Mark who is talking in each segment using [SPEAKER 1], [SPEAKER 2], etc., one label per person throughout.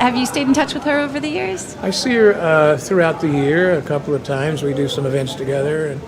[SPEAKER 1] Have you stayed in touch with her over the years?
[SPEAKER 2] I see her throughout the year a couple of times. We do some events together,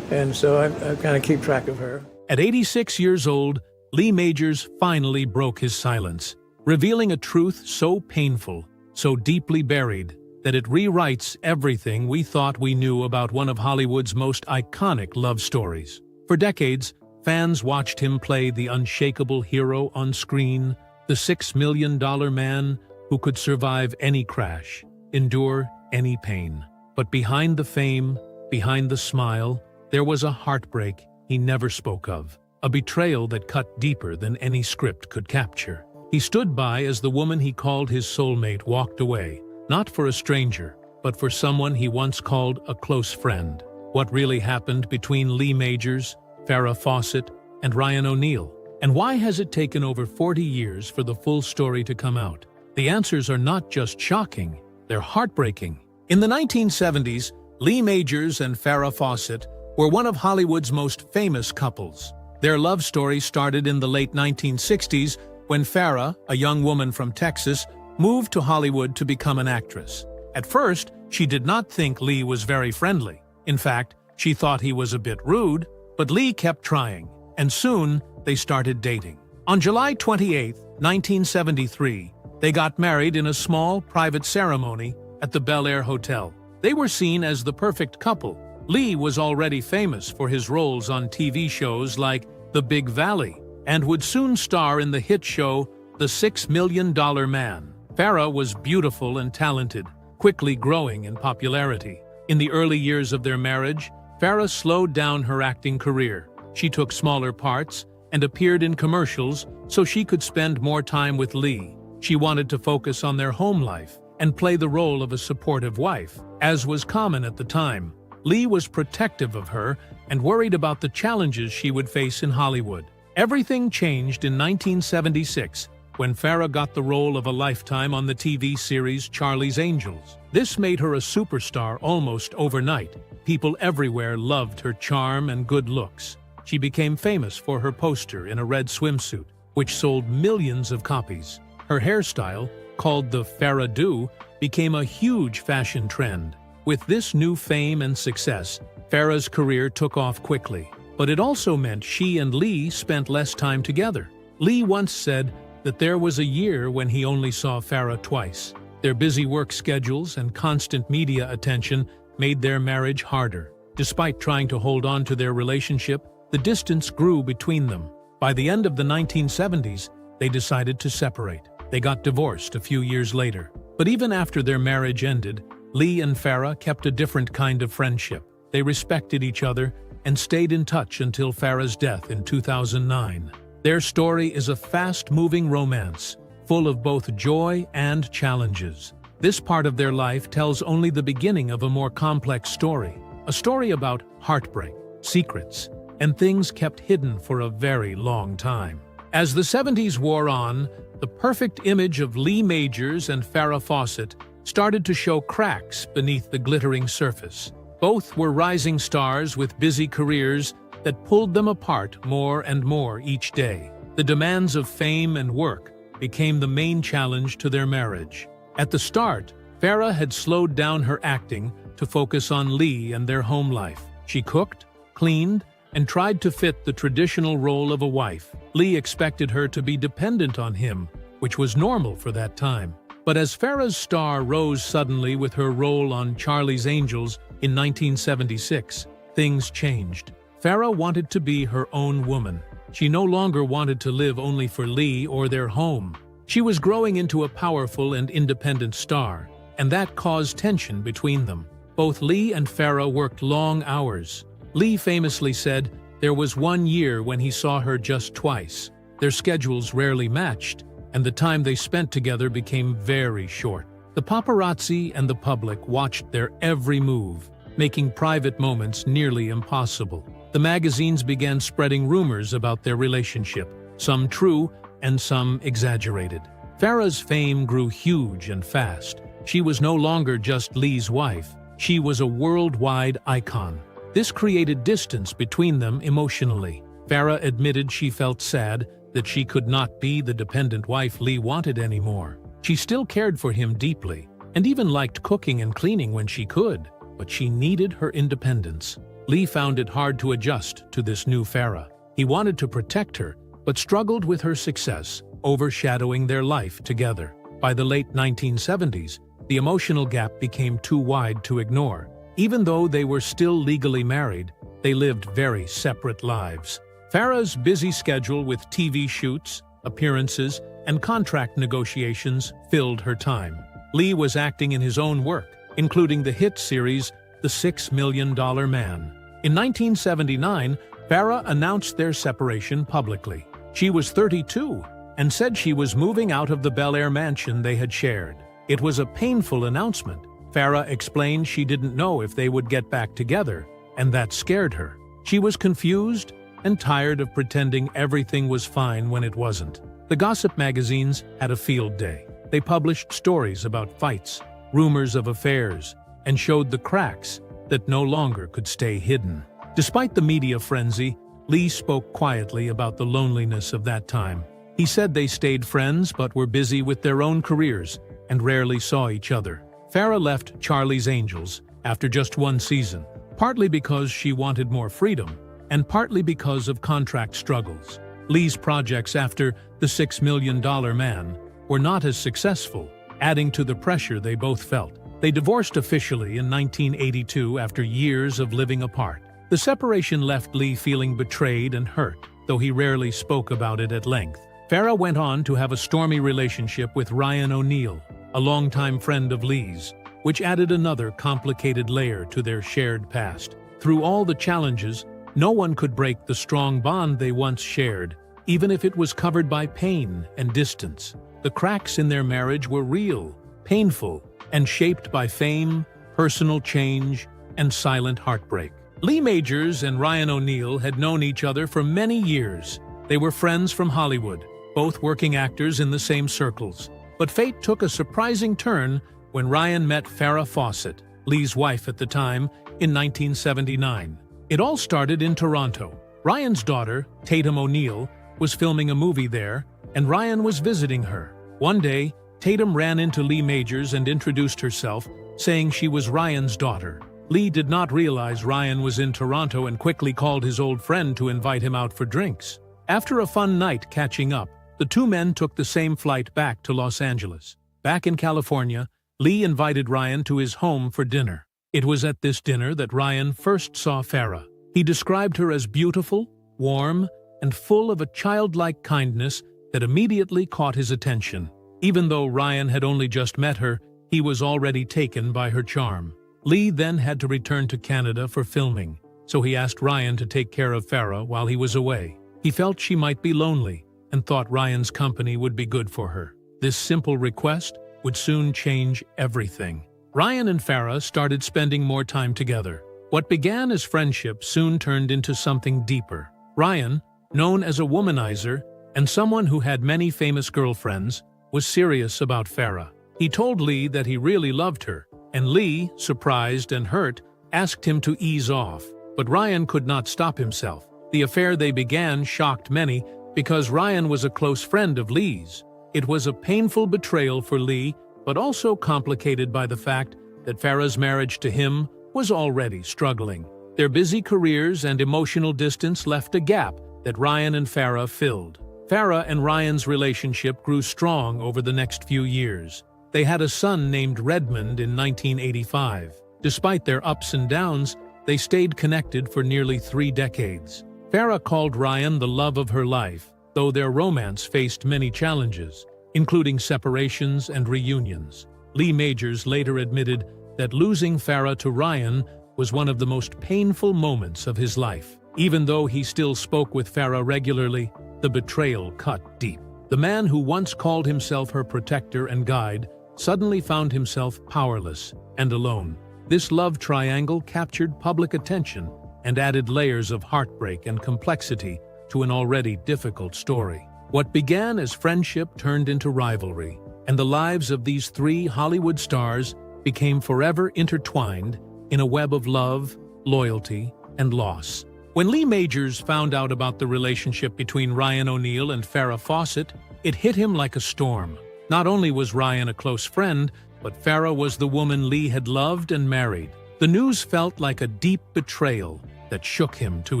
[SPEAKER 2] and so I kind of keep track of her.
[SPEAKER 3] At 86 years old, Lee Majors finally broke his silence, revealing a truth so painful, so deeply buried, that it rewrites everything we thought we knew about one of Hollywood's most iconic love stories. For decades, fans watched him play the unshakable hero on screen, the $6 million man who could survive any crash, endure any pain. But behind the fame, behind the smile, there was a heartbreak he never spoke of, a betrayal that cut deeper than any script could capture. He stood by as the woman he called his soulmate walked away, not for a stranger, but for someone he once called a close friend. What really happened between Lee Majors, Farrah Fawcett, and Ryan O'Neal? And why has it taken over 40 years for the full story to come out? The answers are not just shocking, they're heartbreaking. In the 1970s, Lee Majors and Farrah Fawcett were one of Hollywood's most famous couples. Their love story started in the late 1960s when Farrah, a young woman from Texas, moved to Hollywood to become an actress. At first, she did not think Lee was very friendly. In fact, she thought he was a bit rude, but Lee kept trying, and soon they started dating. On July 28, 1973, they got married in a small, private ceremony at the Bel Air Hotel. They were seen as the perfect couple. Lee was already famous for his roles on TV shows like The Big Valley, and would soon star in the hit show The $6 Million Man. Farrah was beautiful and talented, quickly growing in popularity. In the early years of their marriage, Farrah slowed down her acting career. She took smaller parts and appeared in commercials so she could spend more time with Lee. She wanted to focus on their home life and play the role of a supportive wife, as was common at the time. Lee was protective of her and worried about the challenges she would face in Hollywood. Everything changed in 1976 when Farrah got the role of a lifetime on the TV series Charlie's Angels. This made her a superstar almost overnight. People everywhere loved her charm and good looks. She became famous for her poster in a red swimsuit, which sold millions of copies. Her hairstyle, called the Farrah You, became a huge fashion trend. With this new fame and success, Farrah's career took off quickly. But it also meant she and Lee spent less time together. Lee once said that there was a year when he only saw Farrah twice. Their busy work schedules and constant media attention made their marriage harder. Despite trying to hold on to their relationship, the distance grew between them. By the end of the 1970s, they decided to separate. They got divorced a few years later. But even after their marriage ended, Lee and Farrah kept a different kind of friendship. They respected each other and stayed in touch until Farrah's death in 2009. Their story is a fast-moving romance, full of both joy and challenges. This part of their life tells only the beginning of a more complex story, a story about heartbreak, secrets, and things kept hidden for a very long time. As the 70s wore on, the perfect image of Lee Majors and Farrah Fawcett started to show cracks beneath the glittering surface. Both were rising stars with busy careers that pulled them apart more and more each day. The demands of fame and work became the main challenge to their marriage. At the start, Farrah had slowed down her acting to focus on Lee and their home life. She cooked, cleaned, and tried to fit the traditional role of a wife. Lee expected her to be dependent on him, which was normal for that time. But as Farrah's star rose suddenly with her role on Charlie's Angels in 1976, things changed. Farrah wanted to be her own woman. She no longer wanted to live only for Lee or their home. She was growing into a powerful and independent star, and that caused tension between them. Both Lee and Farrah worked long hours. Lee famously said there was one year when he saw her just twice. Their schedules rarely matched, and the time they spent together became very short. The paparazzi and the public watched their every move, making private moments nearly impossible. The magazines began spreading rumors about their relationship, some true and some exaggerated. Farrah's fame grew huge and fast. She was no longer just Lee's wife. She was a worldwide icon. This created distance between them emotionally. Farrah admitted she felt sad that she could not be the dependent wife Lee wanted anymore. She still cared for him deeply, and even liked cooking and cleaning when she could, but she needed her independence. Lee found it hard to adjust to this new Farrah. He wanted to protect her, but struggled with her success, overshadowing their life together. By the late 1970s, the emotional gap became too wide to ignore. Even though they were still legally married, they lived very separate lives. Farrah's busy schedule with TV shoots, appearances, and contract negotiations filled her time. Lee was acting in his own work, including the hit series The $6 Million Man. In 1979, Farrah announced their separation publicly. She was 32 and said she was moving out of the Bel Air mansion they had shared. It was a painful announcement. Farrah explained she didn't know if they would get back together, and that scared her. She was confused and tired of pretending everything was fine when it wasn't. The gossip magazines had a field day. They published stories about fights, rumors of affairs, and showed the cracks that no longer could stay hidden. Despite the media frenzy, Lee spoke quietly about the loneliness of that time. He said they stayed friends but were busy with their own careers and rarely saw each other. Farrah left Charlie's Angels after just one season, partly because she wanted more freedom, and partly because of contract struggles. Lee's projects after The $6 Million Man were not as successful, adding to the pressure they both felt. They divorced officially in 1982 after years of living apart. The separation left Lee feeling betrayed and hurt, though he rarely spoke about it at length. Farrah went on to have a stormy relationship with Ryan O'Neal, a longtime friend of Lee's, which added another complicated layer to their shared past. Through all the challenges, no one could break the strong bond they once shared, even if it was covered by pain and distance. The cracks in their marriage were real, painful, and shaped by fame, personal change, and silent heartbreak. Lee Majors and Ryan O'Neal had known each other for many years. They were friends from Hollywood, both working actors in the same circles. But fate took a surprising turn when Ryan met Farrah Fawcett, Lee's wife at the time, in 1979. It all started in Toronto. Ryan's daughter, Tatum O'Neal, was filming a movie there, and Ryan was visiting her. One day, Tatum ran into Lee Majors and introduced herself, saying she was Ryan's daughter. Lee did not realize Ryan was in Toronto and quickly called his old friend to invite him out for drinks. After a fun night catching up, the two men took the same flight back to Los Angeles. Back in California, Lee invited Ryan to his home for dinner. It was at this dinner that Ryan first saw Farrah. He described her as beautiful, warm, and full of a childlike kindness that immediately caught his attention. Even though Ryan had only just met her, he was already taken by her charm. Lee then had to return to Canada for filming, so he asked Ryan to take care of Farrah while he was away. He felt she might be lonely and thought Ryan's company would be good for her. This simple request would soon change everything. Ryan and Farrah started spending more time together. What began as friendship soon turned into something deeper. Ryan, known as a womanizer and someone who had many famous girlfriends, was serious about Farrah. He told Lee that he really loved her, and Lee, surprised and hurt, asked him to ease off. But Ryan could not stop himself. The affair they began shocked many because Ryan was a close friend of Lee's. It was a painful betrayal for Lee, but also complicated by the fact that Farrah's marriage to him was already struggling. Their busy careers and emotional distance left a gap that Ryan and Farrah filled. Farrah and Ryan's relationship grew strong over the next few years. They had a son named Redmond in 1985. Despite their ups and downs, they stayed connected for nearly 3 decades. Farrah called Ryan the love of her life, though their romance faced many challenges, including separations and reunions. Lee Majors later admitted that losing Farrah to Ryan was one of the most painful moments of his life. Even though he still spoke with Farrah regularly, the betrayal cut deep. The man who once called himself her protector and guide suddenly found himself powerless and alone. This love triangle captured public attention and added layers of heartbreak and complexity to an already difficult story. What began as friendship turned into rivalry, and the lives of these 3 Hollywood stars became forever intertwined in a web of love, loyalty, and loss. When Lee Majors found out about the relationship between Ryan O'Neal and Farrah Fawcett, it hit him like a storm. Not only was Ryan a close friend, but Farrah was the woman Lee had loved and married. The news felt like a deep betrayal that shook him to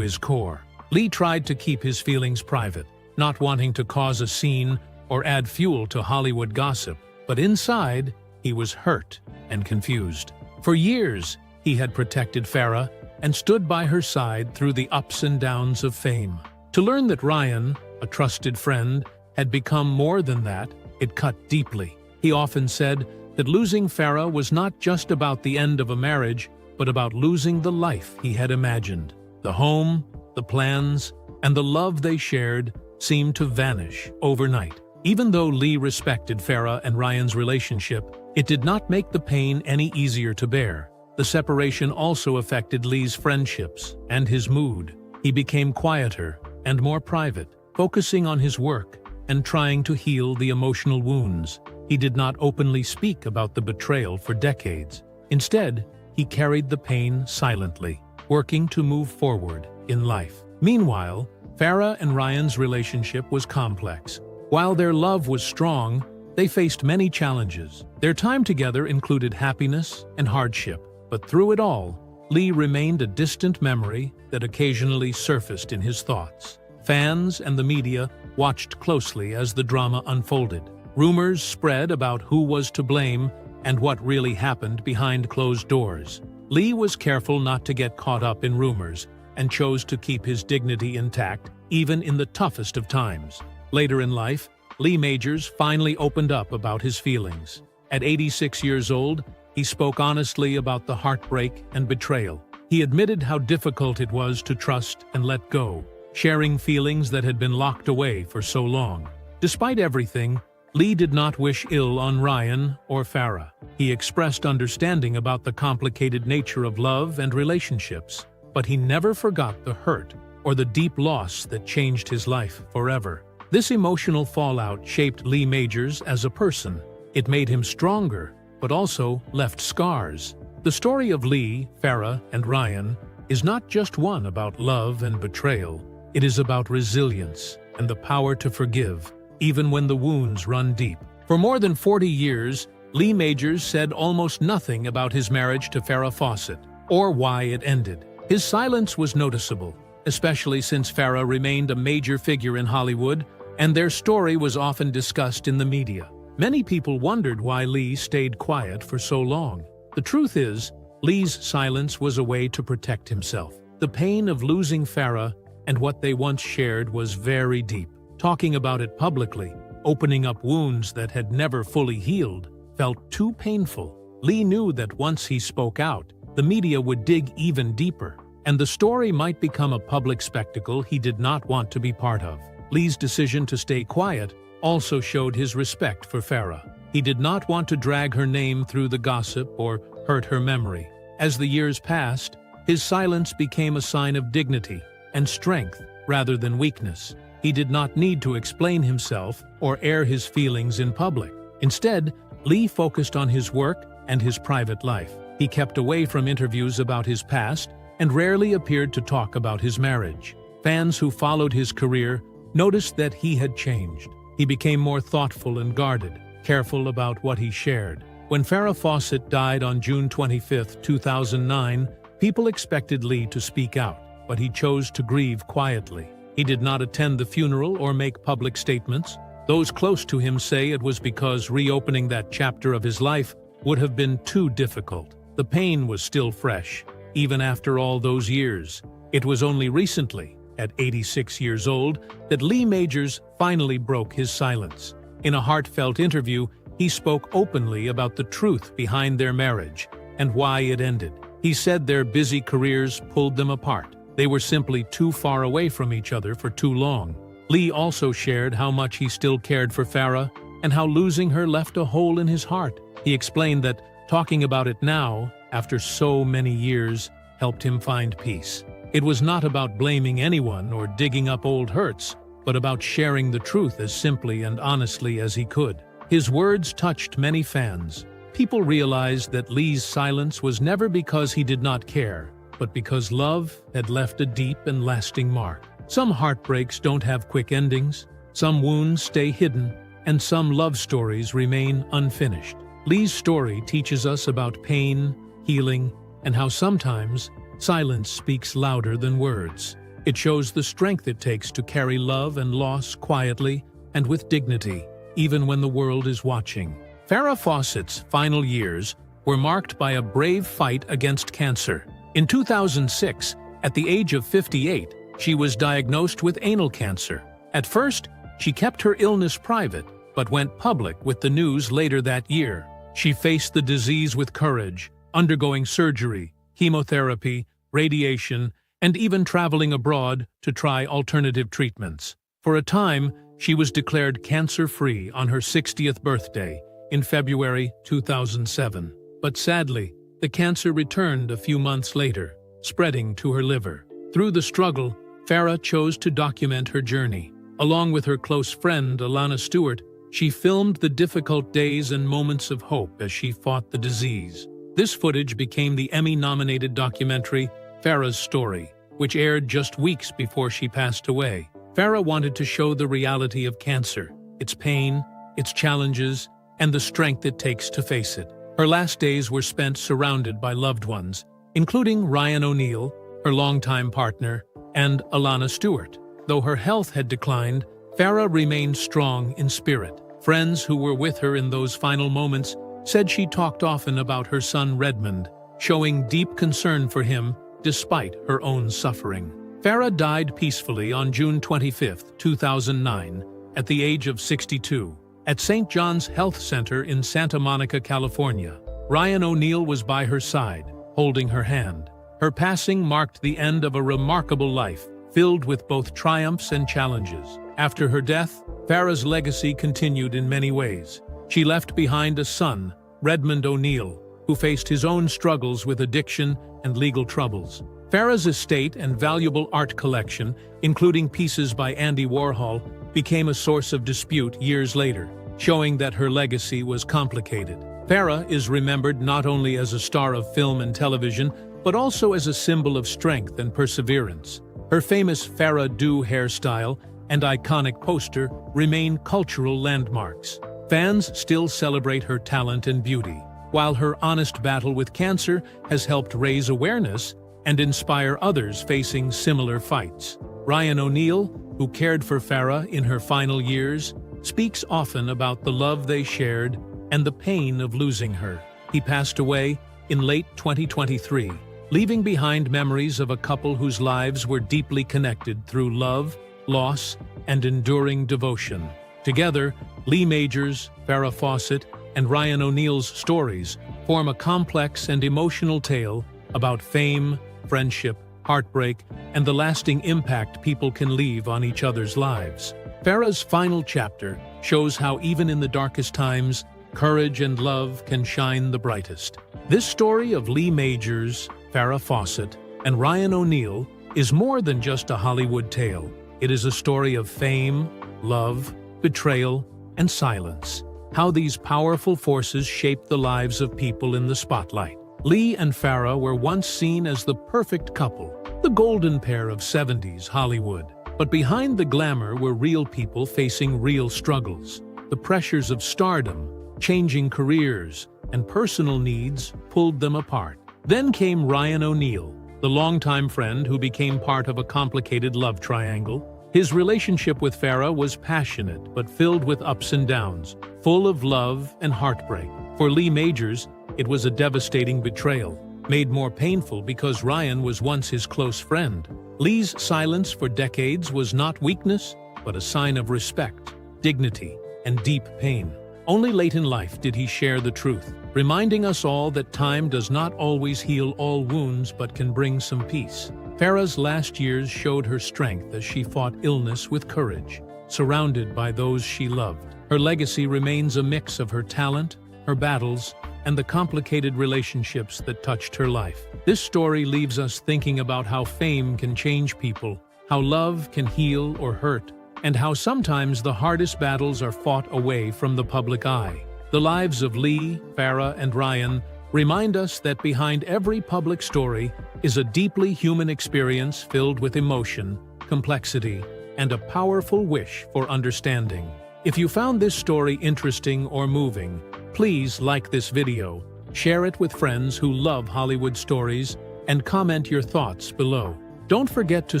[SPEAKER 3] his core. Lee tried to keep his feelings private, not wanting to cause a scene or add fuel to Hollywood gossip. But inside, he was hurt and confused. For years, he had protected Farrah and stood by her side through the ups and downs of fame. To learn that Ryan, a trusted friend, had become more than that, it cut deeply. He often said that losing Farrah was not just about the end of a marriage, but about losing the life he had imagined. The home, the plans, and the love they shared seemed to vanish overnight. Even though Lee respected Farrah and Ryan's relationship, it did not make the pain any easier to bear. The separation also affected Lee's friendships and his mood. He became quieter and more private, focusing on his work and trying to heal the emotional wounds. He did not openly speak about the betrayal for decades. Instead, he carried the pain silently, working to move forward in life. Meanwhile, Farrah and Ryan's relationship was complex. While their love was strong, they faced many challenges. Their time together included happiness and hardship, but through it all, Lee remained a distant memory that occasionally surfaced in his thoughts. Fans and the media watched closely as the drama unfolded. Rumors spread about who was to blame and what really happened behind closed doors. Lee was careful not to get caught up in rumors and chose to keep his dignity intact even in the toughest of times. Later in life, Lee Majors finally opened up about his feelings. At 86 years old, he spoke honestly about the heartbreak and betrayal. He admitted how difficult it was to trust and let go, sharing feelings that had been locked away for so long. Despite everything, Lee did not wish ill on Ryan or Farrah. He expressed understanding about the complicated nature of love and relationships, but he never forgot the hurt or the deep loss that changed his life forever. This emotional fallout shaped Lee Majors as a person. It made him stronger, but also left scars. The story of Lee, Farrah, and Ryan is not just one about love and betrayal. It is about resilience and the power to forgive, even when the wounds run deep. For more than 40 years, Lee Majors said almost nothing about his marriage to Farrah Fawcett, or why it ended. His silence was noticeable, especially since Farrah remained a major figure in Hollywood, and their story was often discussed in the media. Many people wondered why Lee stayed quiet for so long. The truth is, Lee's silence was a way to protect himself. The pain of losing Farrah and what they once shared was very deep. Talking about it publicly, opening up wounds that had never fully healed, felt too painful. Lee knew that once he spoke out, the media would dig even deeper, and the story might become a public spectacle he did not want to be part of. Lee's decision to stay quiet also showed his respect for Farrah. He did not want to drag her name through the gossip or hurt her memory. As the years passed, his silence became a sign of dignity and strength rather than weakness. He did not need to explain himself or air his feelings in public. Instead, Lee focused on his work and his private life. He kept away from interviews about his past and rarely appeared to talk about his marriage. Fans who followed his career noticed that he had changed. He became more thoughtful and guarded, careful about what he shared. When Farrah Fawcett died on June 25, 2009, people expected Lee to speak out, but he chose to grieve quietly. He did not attend the funeral or make public statements. Those close to him say it was because reopening that chapter of his life would have been too difficult. The pain was still fresh, even after all those years. It was only recently, at 86 years old, that Lee Majors finally broke his silence. In a heartfelt interview, he spoke openly about the truth behind their marriage and why it ended. He said their busy careers pulled them apart. They were simply too far away from each other for too long. Lee also shared how much he still cared for Farrah and how losing her left a hole in his heart. He explained that talking about it now, after so many years, helped him find peace. It was not about blaming anyone or digging up old hurts, but about sharing the truth as simply and honestly as he could. His words touched many fans. People realized that Lee's silence was never because he did not care, but because love had left a deep and lasting mark. Some heartbreaks don't have quick endings. Some wounds stay hidden, and some love stories remain unfinished. Lee's story teaches us about pain, healing, and how sometimes silence speaks louder than words. It shows the strength it takes to carry love and loss quietly and with dignity, even when the world is watching. Farrah Fawcett's final years were marked by a brave fight against cancer. In 2006, at the age of 58, she was diagnosed with anal cancer. At first, she kept her illness private, but went public with the news later that year. She faced the disease with courage, undergoing surgery, chemotherapy, radiation, and even traveling abroad to try alternative treatments. For a time, she was declared cancer-free on her 60th birthday in February 2007. But sadly, the cancer returned a few months later, spreading to her liver. Through the struggle, Farrah chose to document her journey. Along with her close friend, Alana Stewart, she filmed the difficult days and moments of hope as she fought the disease. This footage became the Emmy-nominated documentary, Farrah's Story, which aired just weeks before she passed away. Farrah wanted to show the reality of cancer, its pain, its challenges, and the strength it takes to face it. Her last days were spent surrounded by loved ones, including Ryan O'Neal, her longtime partner, and Alana Stewart. Though her health had declined, Farrah remained strong in spirit. Friends who were with her in those final moments said she talked often about her son Redmond, showing deep concern for him despite her own suffering. Farrah died peacefully on June 25, 2009, at the age of 62, at St. John's Health Center in Santa Monica, California. Ryan O'Neal was by her side, holding her hand. Her passing marked the end of a remarkable life, filled with both triumphs and challenges. After her death, Farrah's legacy continued in many ways. She left behind a son, Redmond O'Neal, who faced his own struggles with addiction and legal troubles. Farrah's estate and valuable art collection, including pieces by Andy Warhol, became a source of dispute years later, showing that her legacy was complicated. Farrah is remembered not only as a star of film and television, but also as a symbol of strength and perseverance. Her famous Farrah You hairstyle and iconic poster remain cultural landmarks. Fans still celebrate her talent and beauty, while her honest battle with cancer has helped raise awareness and inspire others facing similar fights. Ryan O'Neal, who cared for Farrah in her final years, speaks often about the love they shared and the pain of losing her. He passed away in late 2023, leaving behind memories of a couple whose lives were deeply connected through love, loss, and enduring devotion. Together, Lee Majors, Farrah Fawcett, and Ryan O'Neal's stories form a complex and emotional tale about fame, friendship, heartbreak, and the lasting impact people can leave on each other's lives. Farrah's final chapter shows how even in the darkest times, courage and love can shine the brightest. This story of Lee Majors, Farrah Fawcett, and Ryan O'Neal is more than just a Hollywood tale. It is a story of fame, love, betrayal, and silence. How these powerful forces shaped the lives of people in the spotlight. Lee and Farrah were once seen as the perfect couple, the golden pair of 70s Hollywood. But behind the glamour were real people facing real struggles. The pressures of stardom, changing careers, and personal needs pulled them apart. Then came Ryan O'Neal, the longtime friend who became part of a complicated love triangle. His relationship with Farrah was passionate but filled with ups and downs, full of love and heartbreak. For Lee Majors, it was a devastating betrayal, made more painful because Ryan was once his close friend. Lee's silence for decades was not weakness, but a sign of respect, dignity, and deep pain. Only late in life did he share the truth, reminding us all that time does not always heal all wounds but can bring some peace. Farrah's last years showed her strength as she fought illness with courage, surrounded by those she loved. Her legacy remains a mix of her talent, her battles, and the complicated relationships that touched her life. This story leaves us thinking about how fame can change people, how love can heal or hurt, and how sometimes the hardest battles are fought away from the public eye. The lives of Lee, Farrah, and Ryan remind us that behind every public story is a deeply human experience filled with emotion, complexity, and a powerful wish for understanding. If you found this story interesting or moving, please like this video, share it with friends who love Hollywood stories, and comment your thoughts below. Don't forget to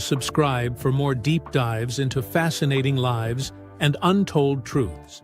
[SPEAKER 3] subscribe for more deep dives into fascinating lives and untold truths.